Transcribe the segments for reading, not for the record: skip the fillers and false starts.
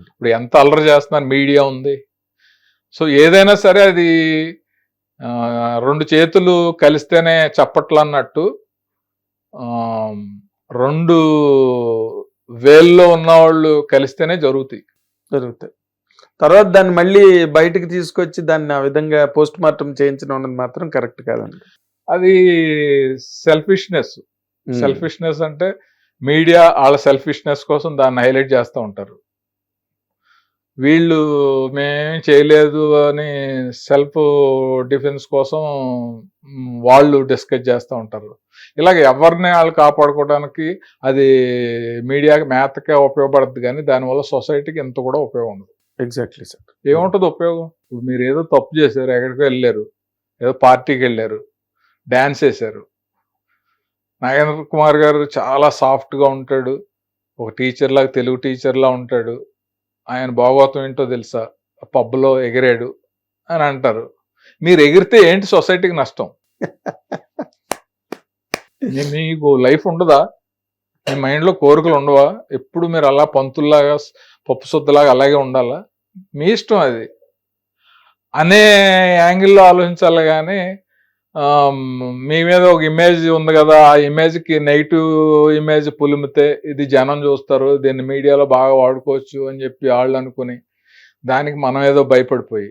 ఇప్పుడు ఎంత అల్లరి చేస్తున్నారు, మీడియా ఉంది. సో ఏదైనా సరే అది రెండు చేతులు కలిస్తేనే చప్పట్లు అన్నట్టు, రెండు వేల్లో ఉన్నవాళ్ళు కలిస్తేనే జరుగుతాయి. తర్వాత దాన్ని మళ్ళీ బయటకు తీసుకొచ్చి దాన్ని ఆ విధంగా పోస్ట్ మార్టం చేయించడం అన్నది మాత్రం కరెక్ట్ కాదండి. అది సెల్ఫిష్నెస్ అంటే మీడియా వాళ్ళ సెల్ఫిష్నెస్ కోసం దాన్ని హైలైట్ చేస్తూ ఉంటారు. వీళ్ళు మేమేం చేయలేదు అని సెల్ఫ్ డిఫెన్స్ కోసం వాళ్ళు డిస్కస్ చేస్తూ ఉంటారు. ఇలాగ ఎవరిని వాళ్ళు కాపాడుకోవడానికి అది మీడియాకి మేతకే ఉపయోగపడుతుంది, కానీ దానివల్ల సొసైటీకి ఎంత కూడా ఉపయోగం ఉండదు. Exactly sir. ఏముంటుంది ఉపయోగం? ఇప్పుడు మీరు ఏదో తప్పు చేశారు, ఎక్కడికో వెళ్ళారు, ఏదో పార్టీకి వెళ్ళారు, డ్యాన్స్ వేశారు. నాగేంద్ర కుమార్ గారు చాలా సాఫ్ట్గా ఉంటాడు, ఒక టీచర్ లాగా, తెలుగు టీచర్లా ఉంటాడు, ఆయన భాగవతం ఏంటో తెలుసా, పబ్లో ఎగిరాడు అని అంటారు. మీరు ఎగిరితే ఏంటి సొసైటీకి నష్టం? మీకు లైఫ్ ఉండదా? మీ మైండ్లో కోరికలు ఉండవా? ఎప్పుడు మీరు అలా పంతుల్లాగా, పప్పు శుద్ధలాగా అలాగే ఉండాలా? మీ ఇష్టం అది అనే యాంగిల్లో ఆలోచించాలి. కానీ మీ మీద ఒక ఇమేజ్ ఉంది కదా, ఆ ఇమేజ్కి నెగిటివ్ ఇమేజ్ పులిమితే ఇది జనం చూస్తారు, దీన్ని మీడియాలో బాగా వాడుకోవచ్చు అని చెప్పి వాళ్ళు అనుకుని దానికి మనం ఏదో భయపడిపోయి,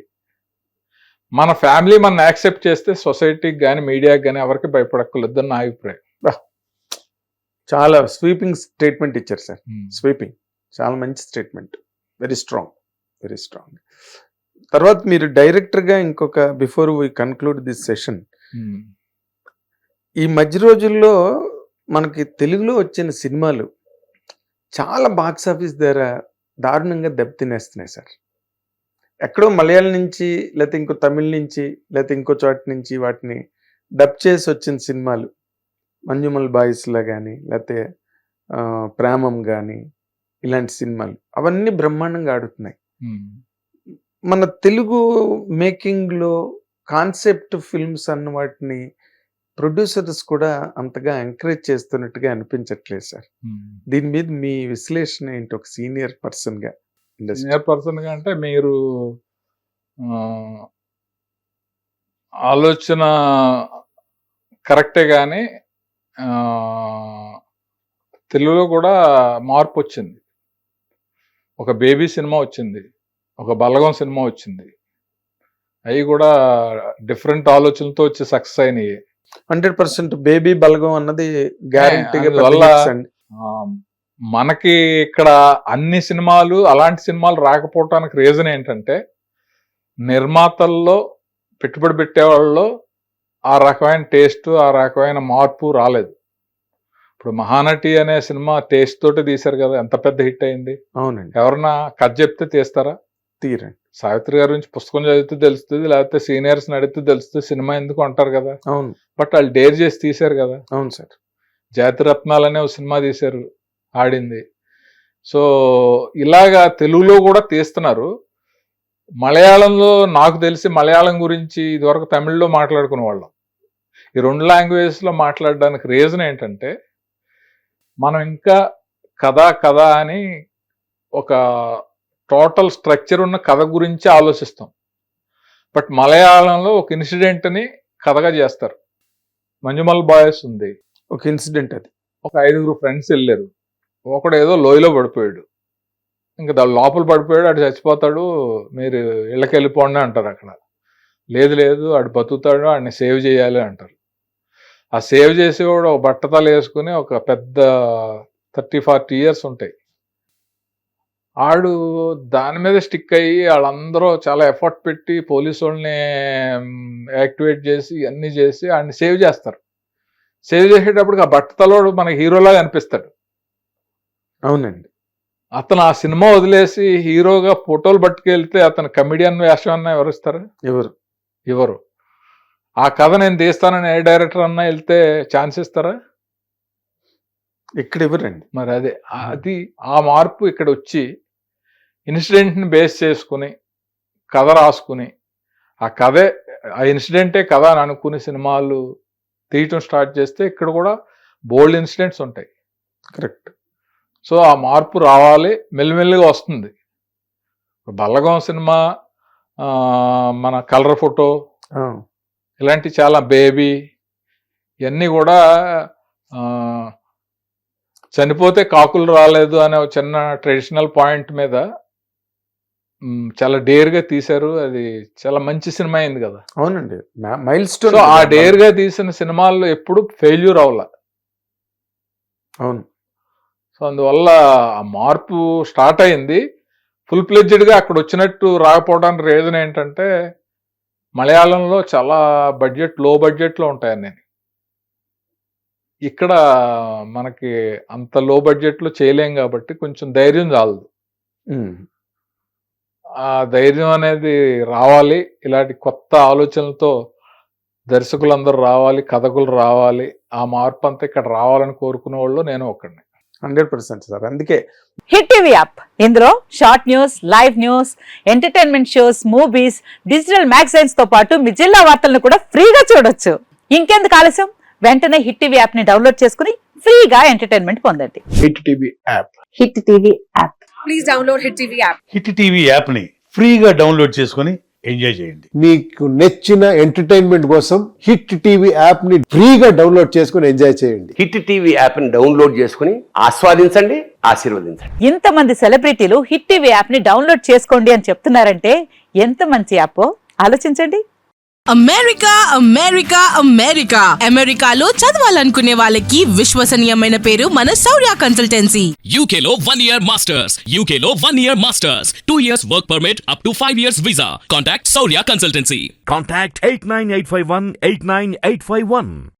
మన ఫ్యామిలీ మన యాక్సెప్ట్ చేస్తే సొసైటీకి కానీ మీడియాకి కానీ ఎవరికి భయపడక్కర్లేదని నా అభిప్రాయం. చాలా స్వీపింగ్ స్టేట్మెంట్ ఇచ్చారు సార్. స్వీపింగ్ చాలా మంచి statement. Very strong, very strong. తర్వాత మీరు డైరెక్టర్గా ఇంకొక, before we conclude this session, ఈ మధ్య రోజుల్లో మనకి తెలుగులో వచ్చిన సినిమాలు చాలా బాక్స్ ఆఫీస్ దగ్గర దారుణంగా దెబ్బతినేస్తున్నాయి సార్. ఎక్కడో మలయాళం నుంచి, లేకపోతే ఇంకో తమిళ నుంచి, లేకపోతే ఇంకో చోట నుంచి వాటిని డబ్ చేసి వచ్చిన సినిమాలు, మంజుమల్ బాయ్స్లా కానీ, లేకపోతే ప్రేమం కానీ, ఇలాంటి సినిమాలు అవన్నీ బ్రహ్మాండంగా ఆడుతున్నాయి. మన తెలుగు మేకింగ్లో కాన్సెప్ట్ ఫిల్మ్స్ అన్న వాటిని ప్రొడ్యూసర్స్ కూడా అంతగా ఎంకరేజ్ చేస్తున్నట్టుగా అనిపించట్లేదు సార్. దీని మీద మీ విశ్లేషణ ఏంటి ఒక సీనియర్ పర్సన్గా? సీనియర్ పర్సన్గా అంటే మీరు ఆలోచన కరెక్టే, కానీ తెలుగులో కూడా మార్పు వచ్చింది. ఒక బేబీ సినిమా వచ్చింది, ఒక బలగం సినిమా వచ్చింది. అవి కూడా డిఫరెంట్ ఆలోచనలతో వచ్చి సక్సెస్ అయినాయి. 100% బేబీ బలగం అన్నది గ్యారెంటీగా. మనకి ఇక్కడ అన్ని సినిమాలు, అలాంటి సినిమాలు రాకపోవటానికి రీజన్ ఏంటంటే నిర్మాతల్లో, పెట్టుబడి పెట్టేవాళ్ళలో ఆ రకమైన టేస్ట్, ఆ రకమైన మార్పు రాలేదు. ఇప్పుడు మహానటి అనే సినిమా టేస్ట్ తోటి తీశారు కదా, ఎంత పెద్ద హిట్ అయింది. అవునండి. ఎవరన్నా కథ చెప్తే తీస్తారా? తీరండి. సావిత్రి గారి నుంచి పుస్తకం చదివితే తెలుస్తుంది, లేకపోతే సీనియర్స్ అడిగితే తెలుస్తుంది, సినిమా ఎందుకు అంటారు కదా. అవును. బట్ వాళ్ళు డేర్ చేసి తీశారు కదా. అవును సార్. జాతిరత్నాలు అనే ఒక సినిమా తీశారు, ఆడింది. సో ఇలాగా తెలుగులో కూడా తీస్తున్నారు. మలయాళంలో నాకు తెలిసి మలయాళం గురించి ఇదివరకు తమిళ్లో మాట్లాడుకునే వాళ్ళం. ఈ 2 లాంగ్వేజెస్లో మాట్లాడడానికి రీజన్ ఏంటంటే మనం ఇంకా కథ అని ఒక టోటల్ స్ట్రక్చర్ ఉన్న కథ గురించి ఆలోచిస్తాం. బట్ మలయాళంలో ఒక ఇన్సిడెంట్ని కథగా చేస్తారు. మంజుమల్ బాయ్స్ ఉంది, ఒక ఇన్సిడెంట్. అది ఒక 5 ఫ్రెండ్స్ వెళ్ళారు, ఒకడు ఏదో లోయలో పడిపోయాడు, ఇంకా దాని లోపల పడిపోయాడు, అటు చచ్చిపోతాడు, మీరు ఇళ్ళకి వెళ్ళిపోండి అంటారు. అక్కడ లేదు ఆడు బతుకుతాడు, ఆడిని సేవ్ చేయాలి అంటారు. ఆ సేవ్ చేసేవాడు ఒక బట్టతలు వేసుకుని, ఒక పెద్ద 30-40 ఇయర్స్ ఉంటాయి, ఆడు దాని మీద స్టిక్ అయ్యి వాళ్ళందరూ చాలా ఎఫర్ట్ పెట్టి పోలీసు వాళ్ళని యాక్టివేట్ చేసి అన్నీ చేసి ఆడిని సేవ్ చేస్తారు. సేవ్ చేసేటప్పటికి ఆ బట్టతలోడు మనకి హీరోలాగా అనిపిస్తాడు. అవునండి. అతను ఆ సినిమా వదిలేసి హీరోగా ఫోటోలు పట్టుకెళ్తే అతను కమెడియన్ వేషం అన్నా ఎవరిస్తారు? ఎవరు? ఆ కథ నేను తీస్తానని ఏ డైరెక్టర్ అన్నా వెళ్తే ఛాన్స్ ఇస్తారా? ఇక్కడ ఎవరండి. మరి అది ఆ మార్పు ఇక్కడ వచ్చి ఇన్సిడెంట్ని బేస్ చేసుకుని కథ రాసుకుని, ఆ కథే, ఆ ఇన్సిడెంటే కథ అని అనుకుని సినిమాలు తీయటం స్టార్ట్ చేస్తే ఇక్కడ కూడా బోల్డ్ ఇన్సిడెంట్స్ ఉంటాయి. కరెక్ట్. సో ఆ మార్పు రావాలి, మెల్లిమెల్లిగా వస్తుంది. బల్లగం సినిమా, మన కలర్ ఫోటో, ఆ, ఇలాంటి చాలా బేబీ, ఇవన్నీ కూడా చనిపోతే కాకులు రాలేదు అనే ఒక చిన్న ట్రెడిషనల్ పాయింట్ మీద చాలా డేర్గా తీశారు. అది చాలా మంచి సినిమా అయింది కదా. అవునండి, మైల్ సో స్టోన్. ఆ డేర్గా తీసిన సినిమాల్లో ఎప్పుడు ఫెయిల్యూర్ అవ్వాల. అవును. సో అందువల్ల ఆ మార్పు స్టార్ట్ అయింది. ఫుల్ ప్లెడ్జ్డ్గా అక్కడ వచ్చినట్టు రాకపోవడానికి రీజన్ ఏంటంటే, మలయాళంలో చాలా లో బడ్జెట్లో ఉంటాయని, ఇక్కడ మనకి అంత లో బడ్జెట్లో చేయలేం కాబట్టి కొంచెం ధైర్యం చాలదు. ఉమ్. ఆ ధైర్యం అనేది రావాలి. ఇలాంటి కొత్త ఆలోచనలతో దర్శకులందరూ రావాలి, కథకులు రావాలి. ఆ మార్పు అంతా ఇక్కడ రావాలని కోరుకునే వాళ్ళు నేను ఒకడిని. 100% సార్. అందుకే హిట్ టీవీ యాప్, ఇందులో short news, live news, entertainment shows, movies, digital magazines తో పాటు మీ జిల్లా వార్తలను కూడా ఫ్రీగా చూడొచ్చు. ఇంకెందుకు ఆలస్యం, వెంటనే హిట్ టీవీ యాప్ ని డౌన్లోడ్ చేసుకుని ఫ్రీగా ఎంటర్టైన్మెంట్ పొందండి. Hit TV app. Hit TV app. Please download Hit TV app. Hit TV యాప్ని ఫ్రీగా డౌన్లోడ్ చేసుకొని ఎంజాయ్ చేయండి. మీకు నచ్చిన ఎంటర్టైన్మెంట్ కోసం హిట్ టీవీ యాప్ ని ఫ్రీగా డౌన్లోడ్ చేసుకుని ఎంజాయ్ చేయండి. హిట్ టీవీ యాప్ని డౌన్లోడ్ చేసుకుని ఆస్వాదించండి, ఆశీర్వదించండి. ఇంతమంది సెలబ్రిటీలు హిట్ టీవీ యాప్ ని డౌన్లోడ్ చేసుకోండి అని చెప్తున్నారంటే ఎంత మంచి యాప్ ఆలోచించండి. అమెరికా అమెరికా అమెరికా అమెరికాలో చదవాలనుకునే వాళ్ళకి విశ్వసనీయమైన పేరు మన శౌర్య consultancy. UK Law 1 Year Masters. UK Law 1 Year Masters. 2 years work permit up to 5 years visa. Contact Saurya Consultancy. Contact 89851 89851.